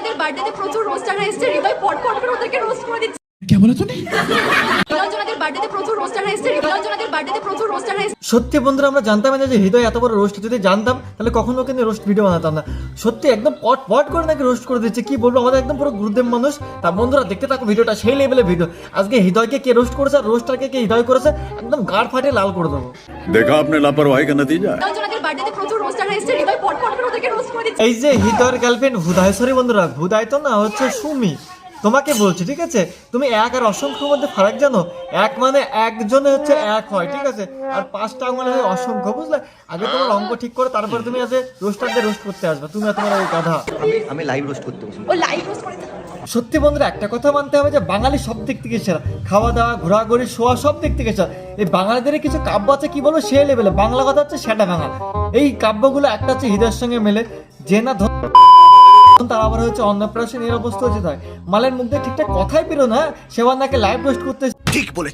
নীলাঞ্জনাদের বার্থডেতে প্রচুর রোস্টাররা এসেছে, হৃদয় পট করে ওদেরকে রোস্ট করে দিচ্ছে। क्या बोला तूने? নীলাঞ্জনাদের বার্থডেতে প্রচুর রোস্টাররা এসেছে, নীলাঞ্জনাদের বার্থডেতে প্রচুর রোস্টাররা এসেছে। সত্যি বন্ধুরা, আমরা জানতাম না যে হৃদয় এত বড় রোস্ট। যদি জানতাম তাহলে কখনো কিন্তু রোস্ট ভিডিও বানাতাম না। সত্যি একদম পট পট করে নাকি রোস্ট করে দিচ্ছে, কি বলবো, আমাদের একদম পুরো গুরুদেব মানুষ। তা বন্ধুরা দেখতে থাকো ভিডিওটা, সেই লেভেলের ভিডিও। আজকে হৃদয়কে কে রোস্ট করেছে আর রোস্টারকে কে হৃদয় করেছে, একদম গাড় ফাটে লাল করে দেবো। देखा आपने लापरवाही का नतीजा। নীলাঞ্জনাদের বার্থডেতে প্রচুর রোস্টাররা এসেছে, হৃদয় পট করে ওদেরকে রোস্ট করে দিচ্ছে। এই যে হৃদয়ের গার্লফ্রেন্ড হুদায়, সরি বন্ধুরা, হুদায় তো না, হচ্ছে সুমি। তোমাকে বলছি, ঠিক আছে, তুমি এক আর অসংখ্যর মধ্যে ফারাক জানো? এক মানে একজনে হচ্ছে এক হয়, ঠিক আছে, আর 5টা আঙুলে হয় অসংখ্য, বুঝলে? আগে তোমার অঙ্ক ঠিক করো, তারপরে তুমি আজ রোস্টারদের রোস্ট করতে আসবে, তুমি আর তোমার ওই গাধা। আমি লাইভ রোস্ট করতে বসি। ও লাইভ রোস্ট করে দিচ্ছে। সত্যি বন্ধুরা, একটা কথা মানতে হবে যে বাঙালি সব দিক থেকে সেরা, খাওয়া দাওয়া, ঘোরাঘুরি, শোয়া, সব দিক থেকে সেরা। এই বাঙালিদের কিছু কাব্য আছে, কি বলবো, সে লেভেলে। বাংলা কথা হচ্ছে সেটা বাংলা। এই কাব্যগুলো একটা হচ্ছে হৃদয়ের সঙ্গে মেলে, যে না তার আবার হচ্ছে অন্নপ্রাশন, এর অবস্থা হচ্ছে তাই। মালের মুখ দিয়ে ঠিকঠাক কথাই পেরো না, সেবার নাকি লাইভ রোস্ট করতে। ठीक बोले